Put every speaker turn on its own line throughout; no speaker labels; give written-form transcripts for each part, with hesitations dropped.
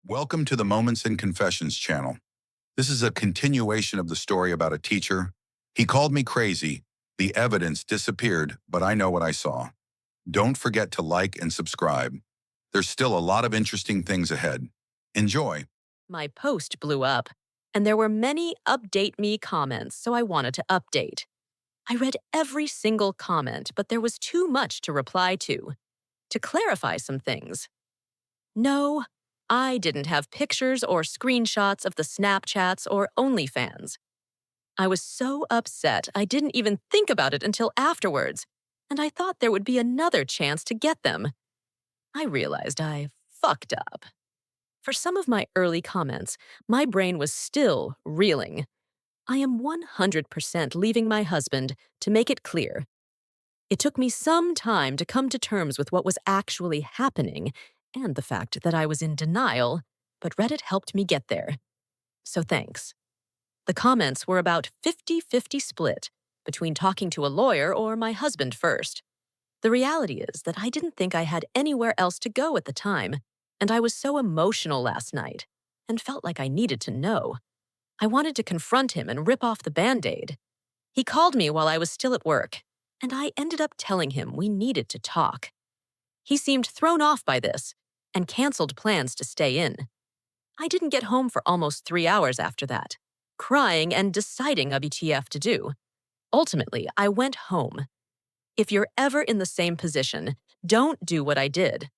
Welcome to the Moments and Confessions channel. This is a continuation of the story about a teacher. He called me crazy. The evidence disappeared, but I know what I saw. Don't forget to like and subscribe. There's still a lot of interesting things ahead. Enjoy.
My post blew up, and there were many update me comments, so I wanted to update. I read every single comment, but there was too much to reply to. To clarify some things. No, I didn't have pictures or screenshots of the Snapchats or OnlyFans. I was so upset I didn't even think about it until afterwards, and I thought there would be another chance to get them. I realized I fucked up. For some of my early comments, my brain was still reeling. I am 100% leaving my husband, to make it clear. It took me some time to come to terms with what was actually happening and the fact that I was in denial, but Reddit helped me get there. So thanks. The comments were about 50-50 split between talking to a lawyer or my husband first. The reality is that I didn't think I had anywhere else to go at the time, and I was so emotional last night and felt like I needed to know. I wanted to confront him and rip off the bandaid. He called me while I was still at work, and I ended up telling him we needed to talk. He seemed thrown off by this and canceled plans to stay in. I didn't get home for almost 3 hours after that, crying and deciding WTF to do. Ultimately, I went home. If you're ever in the same position, don't do what I did.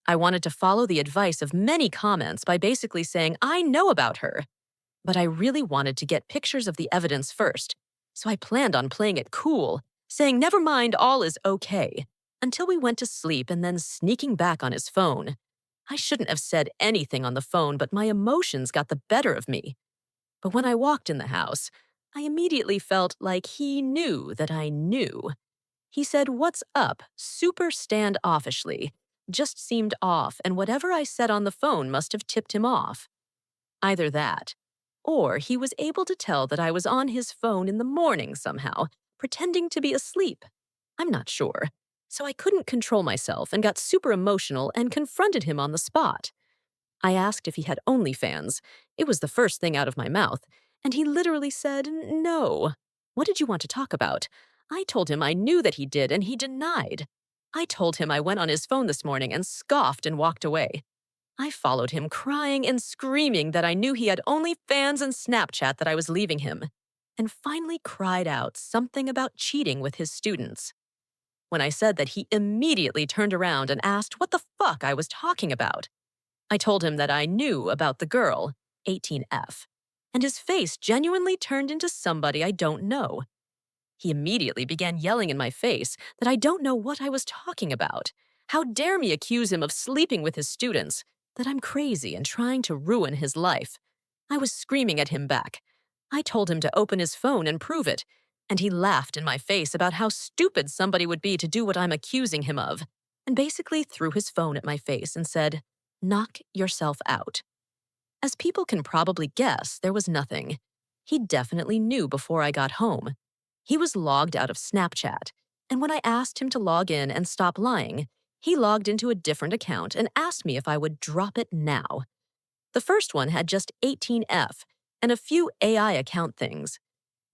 I wanted to follow the advice of many comments by basically saying I know about her. But I really wanted to get pictures of the evidence first, so I planned on playing it cool, saying never mind, all is okay, until we went to sleep and then sneaking back on his phone. I shouldn't have said anything on the phone, but my emotions got the better of me. But when I walked in the house, I immediately felt like he knew that I knew. He said, "What's up?" super standoffishly, just seemed off, and whatever I said on the phone must have tipped him off. Either that, or he was able to tell that I was on his phone in the morning somehow, pretending to be asleep. I'm not sure. So I couldn't control myself and got super emotional and confronted him on the spot. I asked if he had OnlyFans. It was the first thing out of my mouth, and he literally said, "No." What did you want to talk about? I told him I knew that he did, and he denied. I told him I went on his phone this morning and scoffed and walked away. I followed him, crying and screaming that I knew he had OnlyFans and Snapchat that I was leaving him, and finally cried out something about cheating with his students. When I said that, he immediately turned around and asked what the fuck I was talking about. I told him that I knew about the girl, 18F, and his face genuinely turned into somebody I don't know. He immediately began yelling in my face that I don't know what I was talking about. How dare me accuse him of sleeping with his students, that I'm crazy and trying to ruin his life. I was screaming at him back. I told him to open his phone and prove it, and he laughed in my face about how stupid somebody would be to do what I'm accusing him of, and basically threw his phone at my face and said, "Knock yourself out." As people can probably guess, there was nothing. He definitely knew before I got home. He was logged out of Snapchat, and when I asked him to log in and stop lying, he logged into a different account and asked me if I would drop it now. The first one had just 18F and a few AI account things.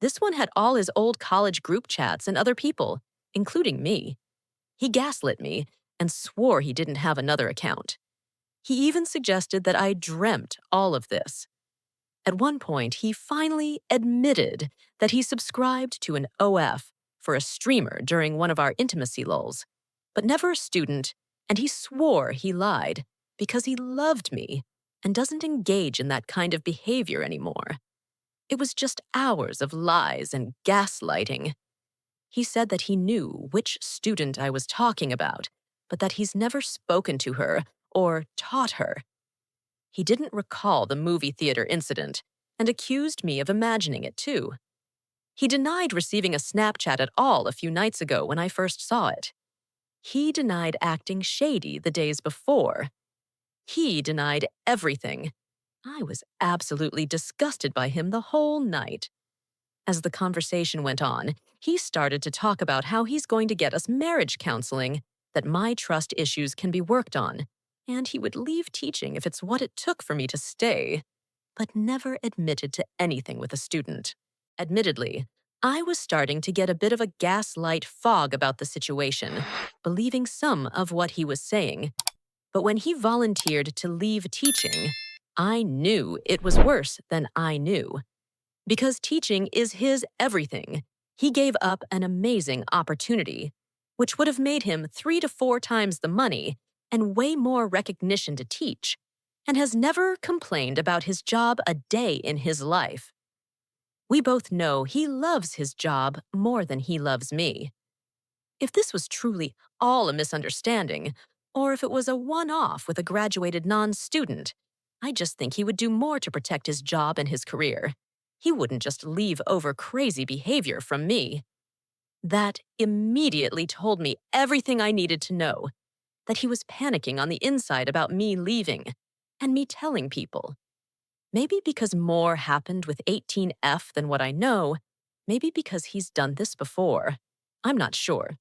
This one had all his old college group chats and other people, including me. He gaslit me and swore he didn't have another account. He even suggested that I dreamt all of this. At one point, he finally admitted that he subscribed to an OF for a streamer during one of our intimacy lulls, but never a student, and he swore he lied because he loved me and doesn't engage in that kind of behavior anymore. It was just hours of lies and gaslighting. He said that he knew which student I was talking about, but that he's never spoken to her or taught her. He didn't recall the movie theater incident and accused me of imagining it too. He denied receiving a Snapchat at all a few nights ago when I first saw it. He denied acting shady the days before. He denied everything. I was absolutely disgusted by him the whole night. As the conversation went on, he started to talk about how he's going to get us marriage counseling, that my trust issues can be worked on, And he would leave teaching if it's what it took for me to stay, but never admitted to anything with a student. Admittedly, I was starting to get a bit of a gaslight fog about the situation, believing some of what he was saying. But when he volunteered to leave teaching, I knew it was worse than I knew. Because teaching is his everything, he gave up an amazing opportunity, which would have made him 3 to 4 times the money and way more recognition to teach, and has never complained about his job a day in his life. We both know he loves his job more than he loves me. If this was truly all a misunderstanding, or if it was a one-off with a graduated non-student, I just think he would do more to protect his job and his career. He wouldn't just leave over crazy behavior from me. That immediately told me everything I needed to know, that he was panicking on the inside about me leaving, and me telling people. Maybe because more happened with 18F than what I know, maybe because he's done this before. I'm not sure.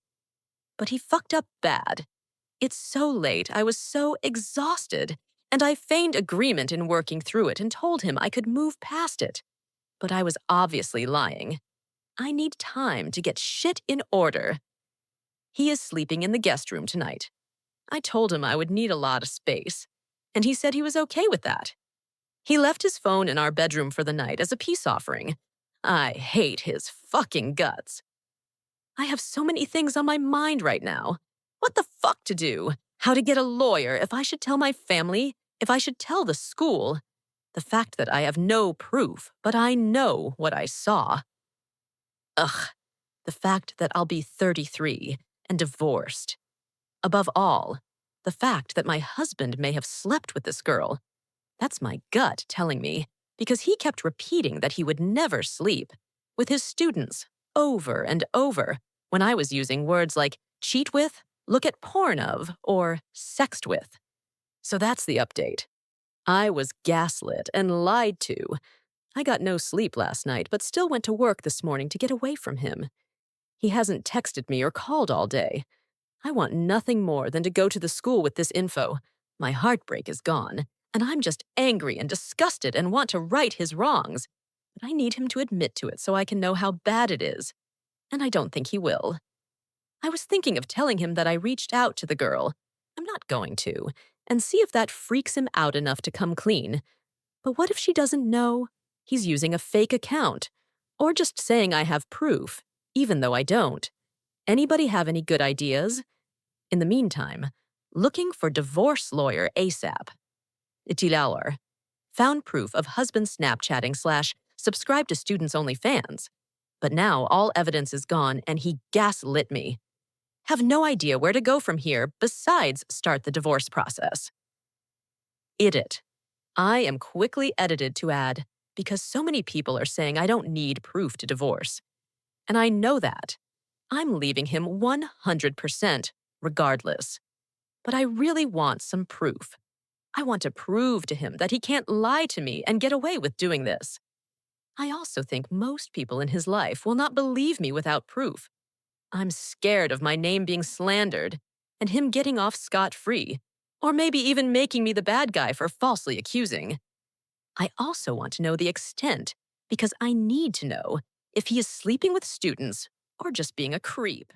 But he fucked up bad. It's so late, I was so exhausted, and I feigned agreement in working through it and told him I could move past it. But I was obviously lying. I need time to get shit in order. He is sleeping in the guest room tonight. I told him I would need a lot of space, and he said he was okay with that. He left his phone in our bedroom for the night as a peace offering. I hate his fucking guts. I have so many things on my mind right now. What the fuck to do? How to get a lawyer, if I should tell my family, if I should tell the school. The fact that I have no proof, but I know what I saw. Ugh, the fact that I'll be 33 and divorced. Above all, the fact that my husband may have slept with this girl. That's my gut telling me, because he kept repeating that he would never sleep with his students over and over when I was using words like cheat with, look at porn of, or sexed with. So that's the update. I was gaslit and lied to. I got no sleep last night, but still went to work this morning to get away from him. He hasn't texted me or called all day. I want nothing more than to go to the school with this info. My heartbreak is gone, and I'm just angry and disgusted and want to right his wrongs. But I need him to admit to it so I can know how bad it is. And I don't think he will. I was thinking of telling him that I reached out to the girl. I'm not going to, and see if that freaks him out enough to come clean. But what if she doesn't know? He's using a fake account, or just saying I have proof, even though I don't. Anybody have any good ideas? In the meantime, looking for divorce lawyer ASAP. Itilalor. Found proof of husband Snapchatting / subscribe to students OnlyFans. But now all evidence is gone and he gaslit me. Have no idea where to go from here besides start the divorce process. Edit. I am quickly edited to add, because so many people are saying I don't need proof to divorce. And I know that. I'm leaving him 100%, regardless. But I really want some proof. I want to prove to him that he can't lie to me and get away with doing this. I also think most people in his life will not believe me without proof. I'm scared of my name being slandered and him getting off scot-free, or maybe even making me the bad guy for falsely accusing. I also want to know the extent because I need to know if he is sleeping with students or just being a creep.